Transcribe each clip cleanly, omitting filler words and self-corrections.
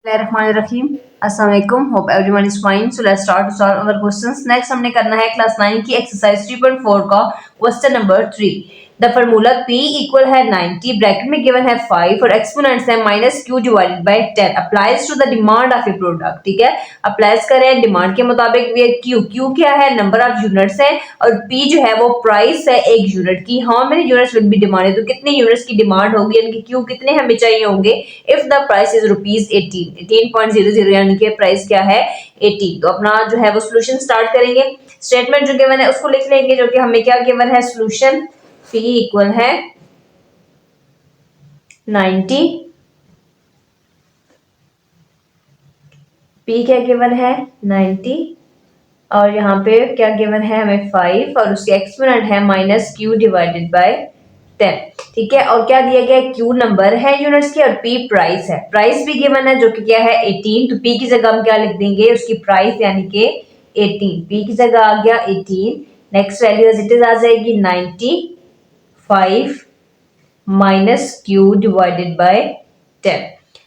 Bismillahirrahmanirrahim. Assalamualaikum. Hope everyone is fine. So let's start to solve our questions. Next हमने करना है class 9 की exercise 3.4 का question number 3. The formula P equal है 90 bracket में given है 5 और एक्सपोनेंट्स है -q divided by 10 applies to the demand of a product. ठीक है, अप्लाइज करें डिमांड के मुताबिक. q क्या है, नंबर ऑफ यूनिट्स है, और P जो है वो प्राइस है एक यूनिट की. How many units will be demanded, तो कितने यूनिट्स की डिमांड होगी, यानी कि q कितने हमें चाहिए होंगे. इफ द प्राइस इज ₹18.00 यानी कि प्राइस क्या है 18. तो अपना जो है वो सोल्यूशन स्टार्ट करेंगे. स्टेटमेंट जो गिवन है उसको लिख लेंगे, जो कि हमें क्या गिवन है, सोल्यूशन P इक्वल है 90. P क्या गिवन है 90 और यहाँ पे क्या गिवन है हमें 5 और उसके एक्सपोनेंट है -q डिवाइडेड बाय 10. ठीक है, और क्या दिया गया है, Q नंबर है यूनिट्स की और P प्राइस है. प्राइस भी गिवन है जो कि क्या है 18. तो P की जगह हम क्या लिख देंगे, उसकी प्राइस यानी कि 18. P की जगह आ गया 18. Next value as it is आ जाएगी 95 -q डिवाइडेड बाय 10.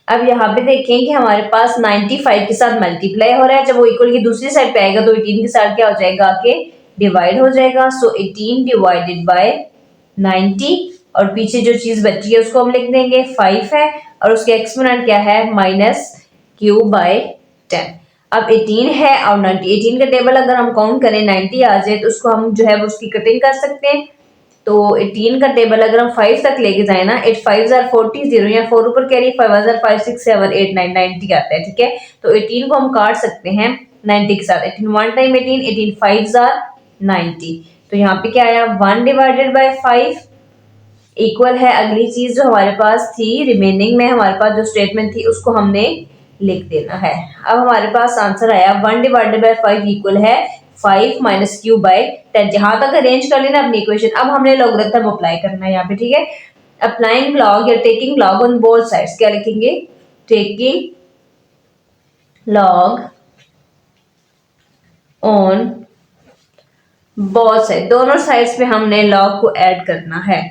अब यहाँ पे देखें कि हमारे पास 95 के साथ मल्टीप्लाई हो रहा है. जब वो इक्वल की दूसरी साइड पे आएगा तो 18 के साथ क्या हो जाएगा, आके डिवाइड हो जाएगा. सो 18 डिवाइडेड बाय 90 और पीछे जो चीज बची है उसको हम लिख देंगे 5 है और उसके एक्सपोनेंट क्या है -q बाय 10. अब 18 है और 90, 18 का टेबल अगर हम काउंट करें 90 आ जाए तो उसको हम जो है वो उसकी कटिंग कर सकते हैं. तो 18 का टेबल अगर हम 5 तक लेके जाए ना, 8 5 जार 40 0 या 4 ऊपर कैरी 5 जार 5 6 7 8 9 90 आता है. ठीक है, तो 18 को हम काट सकते हैं 90 के साथ. 18 1 टाइम 18 18 5 जार 90. तो यहाँ पे क्या आया 1 डिवाइडेड बाय 5 इक्वल है अगली चीज जो हमारे पास थी रिमेनिंग में, हमारे पास जो स्टेटमेंट थी उसको हमने लिख देना है. अब हमारे पास आंसर आया 1 डिवाइडेड बाय 5 इक्वल है 5 -q बाय 10. जहां तक अरेंज कर लेना अपनी इक्वेशन. अब हमने लॉगरिथम अप्लाई करना है यहाँ पे. ठीक है, अप्लाइंग लॉग या taking log on both sides. क्या लिखेंगे, taking log on both side. दोनों साइड्स पे हमने लॉग को ऐड करना है,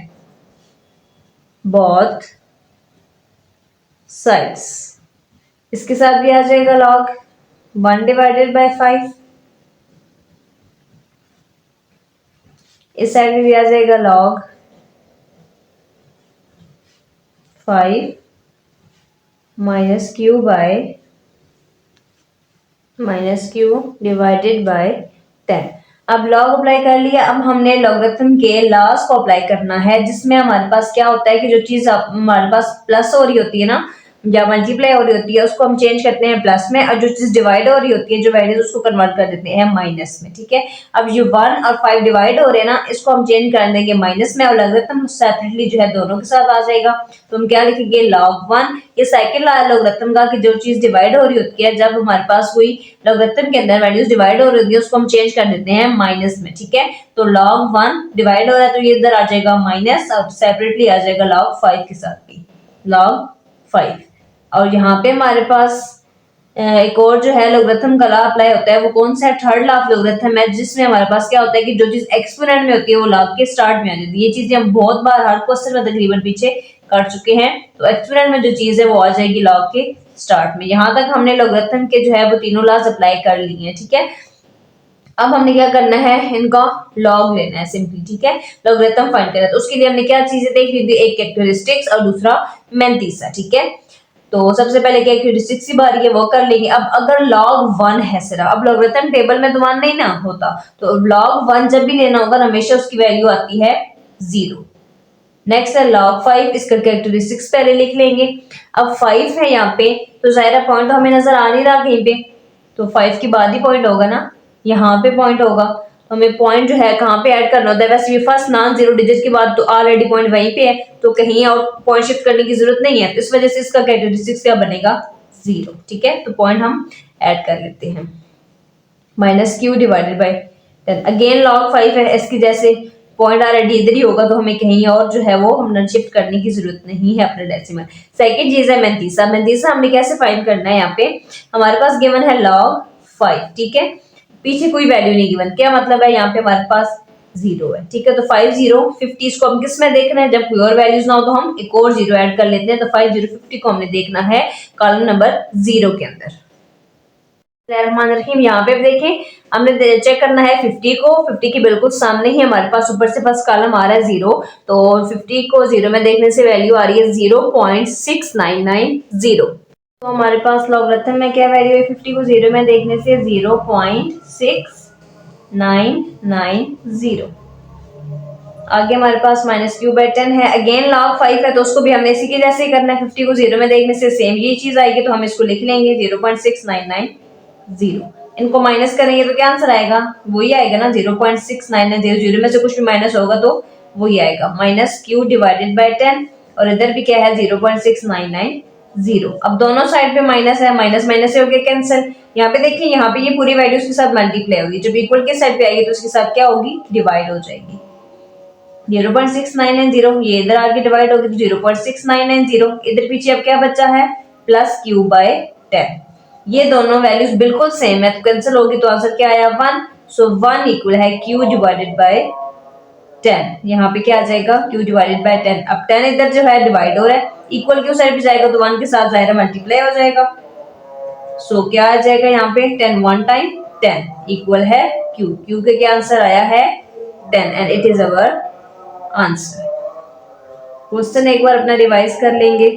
बोथ साइड्स. इसके साथ भी आ जाएगा लॉग 1 डिवाइडेड बाय 5. इस साइड में भी आ जाएगा लॉग 5 -q डिवाइडेड बाय 10. अब लॉग अप्लाई कर लिया. अब हमने लॉगरिथम के लॉस को अप्लाई करना है, जिसमें हमारे पास क्या होता है कि जो चीज हमारे पास प्लस हो रही होती है ना या मल्टीप्लाई हो रही होती है उसको हम चेंज करते हैं प्लस में, और जो चीज डिवाइड हो रही होती है जो वैल्यूज उसको कन्वर्ट कर देते हैं माइनस में. ठीक है, अब ये 1 और 5 डिवाइड हो रहे हैं ना, इसको हम चेंज कर देंगे माइनस में और लॉगरिथम सेपरेटली जो है दोनों के साथ आ जाएगा. तो हम क्या लिखेंगे, log 1. ये सेकंड लॉगरिथम का कि जो चीज डिवाइड हो रही होती है, जब हमारे पास कोई लॉगरिथम के अंदर वैल्यूज डिवाइड हो रही होती है उसको हम चेंज कर देते हैं माइनस में. ठीक है, तो log 1 डिवाइड हो रहा है तो ये इधर आ जाएगा माइनस और सेपरेटली आ जाएगा log 5 के साथ भी log 5. और यहाँ पे हमारे पास एक और जो है लॉगरिथम का लॉ अप्लाई होता है, वो कौन सा है, थर्ड लॉ ऑफ लॉगरिथम है, जिसमें हमारे पास क्या होता है कि जो चीज एक्सपोनेंट में होती है वो लॉग के स्टार्ट में आ जाती है. ये चीजें हम बहुत बार हर क्वेश्चन में तकरीबन पीछे कर चुके हैं. तो एक्सपोनेंट में जो चीज है वो आ जाएगी लॉग के स्टार्ट में. यहाँ तक हमने लॉगरिथम के जो है वो तीनों लॉज अप्लाई कर लिए हैं. ठीक है, अब हमने क्या करना है, इनका लॉग लेना है सिंपली. ठीक है, लॉगरिथम फाइंड करना है. तो उसके लिए हमने क्या चीजें देख ली थी, एक कैरेक्टरिस्टिक्स और दूसरा मेंतीसा. ठीक है, तो सबसे पहले कैरेक्टरिस्टिक्स की बारी है वो कर लेंगे. अब अगर log 1 है सिर्फ, अब लॉगरिथम टेबल में तो 1 नहीं ना होता, तो log 1 जब भी लेना होगा हमेशा उसकी वैल्यू आती है 0. नेक्स्ट है log 5, इसका कैरेक्टरिस्टिक्स पहले लिख लेंगे. अब 5 है यहाँ पे तो जाहिर है पॉइंट तो हमें नजर आ नहीं रहा कहीं पे, तो 5 के बाद ही पॉइंट होगा ना, यहाँ पे पॉइंट होगा. तो हमें पॉइंट जो है कहाँ पे ऐड करना होता है, वैसे भी फर्स्ट नॉन जीरो डिजिट के बाद तो ऑलरेडी पॉइंट वहीं पे है, तो कहीं और पॉइंट शिफ्ट करने की जरूरत नहीं है. तो इस वजह से इसका कैरेक्टरिस्टिक्स क्या बनेगा 0. ठीक है, तो पॉइंट हम ऐड कर लेते हैं -q divided by 10. Again log 5 है, इसकी जैसे पॉइंट ऑलरेडी इधर ही होगा तो हमें कहीं और जो है वो हम शिफ्ट करने की जरूरत नहीं है अपने डेसिमल. सेकंड चीज है मेंतीसा. मेंतीसा हमने कैसे फाइंड करना है, यहाँ पे हमारे पास गिवन है log 5. ठीक है, पीछे कोई वैल्यू नहीं गिवन. क्या मतलब है, यहाँ पे हमारे पास जीरो है। ठीक है, तो 5 0 50 इसको हम किस में देखना है, जब कोई और वैल्यूज ना हो तो हम एक और जीरो ऐड कर लेते हैं। तो 5 0 50 को हमने देखना है कॉलम नंबर 0 के अंदर। रहीम यहाँ पे देखें, हमने चेक करना है 50 को, 50 के बिल्कुल सामने ही हमारे पास ऊपर से फर्स्ट कॉलम आ रहा है 0, तो 50 को 0 में देखने से वैल्यू आ रही है 0.6990। तो हमारे पास लॉगरिथम में क्या वैल्यू है 50 को 0 में देखने से 0.6990। आगे हमारे पास -q/10 है, अगेन log 5 है तो उसको भी हमने इसी के जैसे ही करना है। 50 को 0 में देखने से सेम ये चीज आएगी, तो हम इसको लिख लेंगे 0.6990। इनको माइनस करेंगे तो क्या आंसर आएगा, वही आएगा ना 0.6990। 0 में से कुछ भी माइनस होगा तो वही आएगा, -q/10। और इधर भी क्या है 0.6990। अब दोनों साइड पे माइनस है, माइनस माइनस से हो गया कैंसिल। यहाँ पे देखिए, यहाँ पे ये पूरी वैल्यूज के साथ मल्टीप्लाई होगी, जब इक्वल के साइड पे आएगी तो उसके साथ क्या होगी, डिवाइड हो जाएगी। 0.6990 ये इधर आके डिवाइड होगी तो 0.6990। इधर पीछे अब क्या बचा है, +q/10। ये दोनों वैल्यूज बिल्कुल सेम है तो कैंसिल होगी, तो आंसर क्या आया 1। सो 1 इक्वल है q/10। यहाँ पे क्या आ जाएगा, q/10। अब 10 इधर जो है डिवाइड हो रहा है, इक्वल क्यू साइड पे जाएगा तो 1 के साथ जाएगा मल्टीप्लाई हो जाएगा। सो क्या आ जाएगा यहाँ पे 10 1 टाइम 10 इक्वल है q। q के क्या आंसर आया है 10 and it is our answer. Question एक बार अपना रिवाइज कर लेंगे।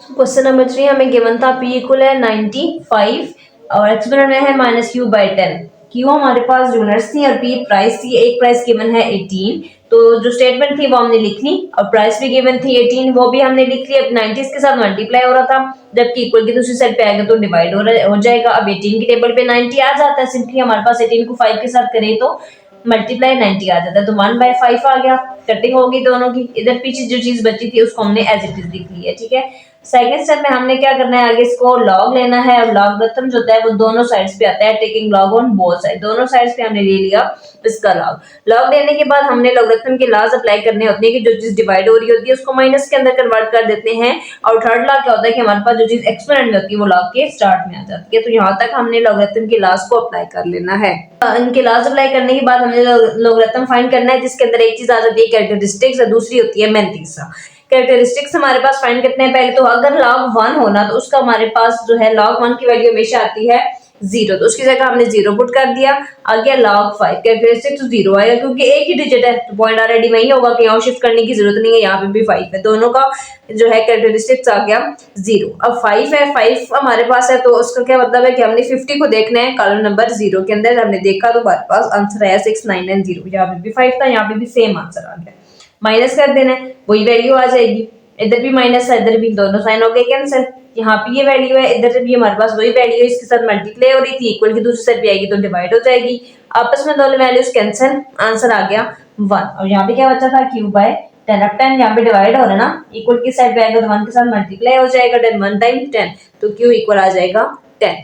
क्वेश्चन नंबर 3 हमें गिवन था p इक्वल है 95 और एक्सपेरिमेंट में है -q/10। q हमारे पास यूनिट्स थी और p प्राइस थी। एक प्राइस गिवन है 18, तो जो स्टेटमेंट थी वो हमने लिख ली, और प्राइस भी गिवन थी 18, वो भी हमने लिख ली। अब 90 के साथ मल्टीप्लाई हो रहा था, जबकि इक्वल की दूसरी साइड पे आएगा तो डिवाइड हो जाएगा। अब 18 की टेबल पे 90 आ जाता है, सिंपली हमारे पास 18 को 5 के साथ करें तो मल्टीप्लाई 90 आ जाता है, तो 1/5 आ गया। कटिंग होगी दोनों की, इधर पीछे जो चीज बची थी उसको हमने एज इट इज लिख ली है। ठीक है, सेकंड स्टेप में हमने क्या करना है, आगे इसको लॉग लेना है, और लॉगरिथम जो होता है वो दोनों साइड्स पे आता है, taking log on both side. दोनों साइड्स पे हमने ले लिया इसका लॉग लेने के बाद हमने लॉगरिथम के लॉज अप्लाई करने होते हैं कि जो चीज डिवाइड हो रही होती है उसको माइनस के अंदर कन्वर्ट कर देते हैं, और थर्ड लॉ क्या होता है कि हमारे पास जो चीज एक्सपोनेंट में होती है वो लॉग के स्टार्ट में आ जाती है। तो यहाँ तक हमने लॉगरिथम के लॉज को अप्लाई कर लेना है। इनके लॉज अप्लाई करने के बाद हमने लॉगरिथम फाइंड करना है, जिसके अंदर एक चीज आ जाती है कैरेक्टरिस्टिक्स और दूसरी होती है मैंथीसा। कैरेक्टरिस्टिक्स हमारे पास फाइंड करते हैं पहले, तो अगर log 1 होना तो उसका हमारे पास जो है log 1 की वैल्यू हमेशा आती है 0, तो उसकी जगह हमने 0 पुट कर दिया। आ गया log 5, कैरेक्टरिस्टिक्स 0 आएगा क्योंकि एक ही डिजिट है, तो पॉइंट ऑलरेडी वही होगा कि यहाँ शिफ्ट करने की जरूरत नहीं है, यहाँ पे भी 5 है, दोनों का जो है कैरेक्टरिस्टिक्स आ गया 0। अब 5 है, 5 हमारे पास है, तो उसका क्या मतलब है कि हमने 50 को देखना है कॉलम नंबर 0 के अंदर। हमने देखा तो हमारे पास आंसर आया 6990। यहाँ पे भी 5 था, यहाँ पे भी सेम आंसर आ गया। माइनस कर देना है, वही वैल्यू आ जाएगी। इधर भी माइनस है, इधर भी, दोनों साइन हो गए कैंसिल। यहाँ पे ये वैल्यू है, इधर भी हमारे पास वही वैल्यू है, इसके साथ मल्टीप्लाई हो रही थी, इक्वल की दूसरी साइड पे आएगी तो डिवाइड हो जाएगी। आपस में दोनों वैल्यूज कैंसिल, आंसर आ गया 1। और यहाँ पे क्या बचा था q/10। अब 10 यहाँ पे डिवाइड हो रहा है ना, इक्वल की साइड पे आएगा तो 1 के साथ मल्टीप्लाई हो जाएगा, 10 1 टाइम 10, तो q इक्वल आ जाएगा 10।